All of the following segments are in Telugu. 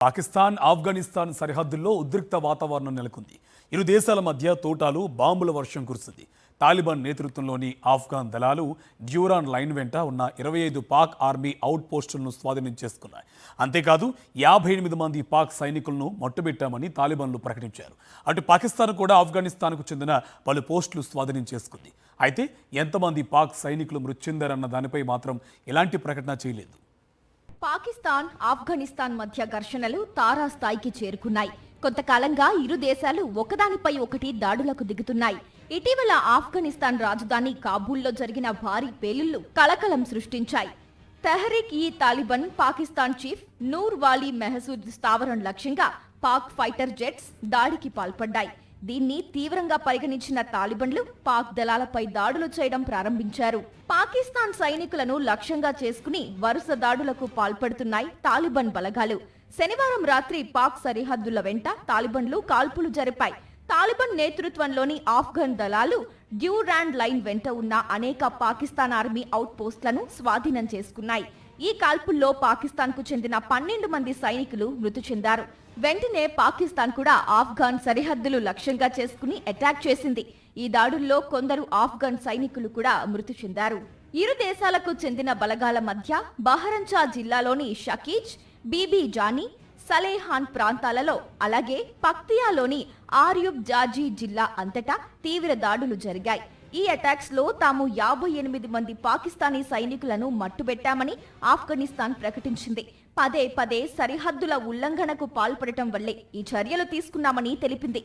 పాకిస్తాన్ ఆఫ్ఘనిస్తాన్ సరిహద్దుల్లో ఉద్రిక్త వాతావరణం నెలకొంది. ఇరు దేశాల మధ్య తోటాలు బాంబుల వర్షం కురుస్తుంది. తాలిబాన్ నేతృత్వంలోని ఆఫ్ఘాన్ దళాలు డ్యూరాన్ లైన్ వెంట ఉన్న 25 పాక్ ఆర్మీ అవుట్ పోస్టులను స్వాధీనం చేసుకున్నాయి. అంతేకాదు 58 మంది పాక్ సైనికులను మట్టుబెట్టామని తాలిబాన్లు ప్రకటించారు. అటు పాకిస్తాన్ కూడా ఆఫ్ఘనిస్తాన్కు చెందిన పలు పోస్టులు స్వాధీనం చేసుకుంది. అయితే ఎంతమంది పాక్ సైనికులు మృతి చెందారన్న దానిపై మాత్రం ఎలాంటి ప్రకటన చేయలేదు. పాకిస్తాన్ ఆఫ్ఘనిస్తాన్ మధ్య ఘర్షణలు తారాస్థాయికి చేరుకున్నాయి. కొంతకాలంగా ఇరు దేశాలు ఒకదానిపై ఒకటి దాడులకు దిగుతున్నాయి. ఇటీవల ఆఫ్ఘనిస్తాన్ రాజధాని కాబూల్లో జరిగిన భారీ పేలుళ్లు కలకలం సృష్టించాయి. తెహ్రీక్ ఈ తాలిబాన్ పాకిస్తాన్ చీఫ్ నూర్ వాలీ మెహసూద్ స్థావరం లక్ష్యంగా పాక్ ఫైటర్ జెట్స్ దాడికి పాల్పడ్డాయి. దీన్ని తీవ్రంగా పరిగణించిన తాలిబాన్లు పాక్ దళాలపై దాడులు చేయడం ప్రారంభించారు. పాకిస్తాన్ సైనికులను లక్ష్యంగా చేసుకుని వరుస దాడులకు పాల్పడుతున్నాయి తాలిబాన్ బలగాలు. శనివారం రాత్రి పాక్ సరిహద్దుల వెంట తాలిబాన్లు కాల్పులు జరిపాయి. తాలిబాన్ నేతృత్వంలోని ఆఫ్ఘన్ దళాలు డ్యూరాన్ లైన్ వెంట ఉన్న అనేక పాకిస్తాన్ ఆర్మీ అవుట్ పోస్టులను స్వాధీనం చేసుకున్నాయి. ఈ కాల్పుల్లో పాకిస్తాన్కు చెందిన 12 మంది సైనికులు మృతి చెందారు. వెంటనే పాకిస్తాన్ కూడా ఆఫ్ఘాన్ సరిహద్దులు లక్ష్యంగా చేసుకుని అటాక్ చేసింది. ఈ దాడుల్లో కొందరు ఆఫ్ఘన్ సైనికులు కూడా మృతి చెందారు. ఇరు దేశాలకు చెందిన బలగాల మధ్య బహరంచా జిల్లాలోని షకీజ్, బీబీ జానీ, సలేహాన్ ప్రాంతాలలో అలాగే పక్తియాలోని ఆర్యుబ్ జాజీ జిల్లా అంతటా తీవ్ర దాడులు జరిగాయి. ఈ అటాక్స్ లో తాము 58 మంది పాకిస్తానీ సైనికులను మట్టుబెట్టామని ఆఫ్ఘనిస్తాన్ ప్రకటించింది. పదే పదే సరిహద్దుల ఉల్లంఘనకు పాల్పడటం వల్లే ఈ చర్యలు తీసుకున్నామని తెలిపింది.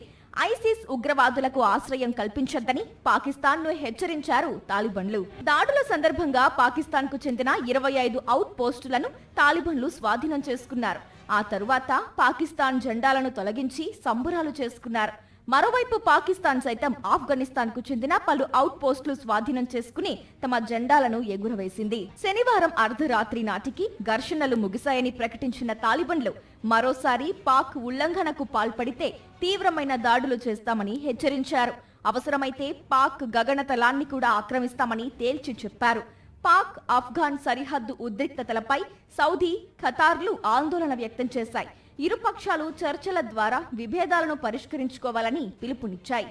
ఐసిస్ ఉగ్రవాదులకు ఆశ్రయం కల్పించొద్దని పాకిస్తాన్ను హెచ్చరించారు తాలిబాన్లు. దాడుల సందర్భంగా పాకిస్తాన్కు చెందిన 25 అవుట్ పోస్టులను తాలిబాన్లు స్వాధీనం చేసుకున్నారు. ఆ తరువాత పాకిస్తాన్ జెండాలను తొలగించి సంబరాలు చేసుకున్నారు. మరోవైపు పాకిస్తాన్ సైతం ఆఫ్ఘనిస్తాన్ కు చెందిన పలు అవుట్ పోస్టులు స్వాధీనం చేసుకుని తమ జెండాలను ఎగురవేసింది. శనివారం అర్ధరాత్రి నాటికి ఘర్షణలు ముగిశాయని ప్రకటించిన తాలిబాన్లు మరోసారి పాక్ ఉల్లంఘనకు పాల్పడితే తీవ్రమైన దాడులు చేస్తామని హెచ్చరించారు. అవసరమైతే పాక్ గగనతలాన్ని కూడా ఆక్రమిస్తామని తేల్చి చెప్పారు. పాక్ ఆఫ్ఘాన్ సరిహద్దు ఉద్రిక్తతలపై సౌదీ, ఖతార్లు ఆందోళన వ్యక్తం చేశాయి. ఇరు పక్షాలు చర్చల ద్వారా విభేదాలను పరిష్కరించుకోవాలని పిలుపునిచ్చాయి.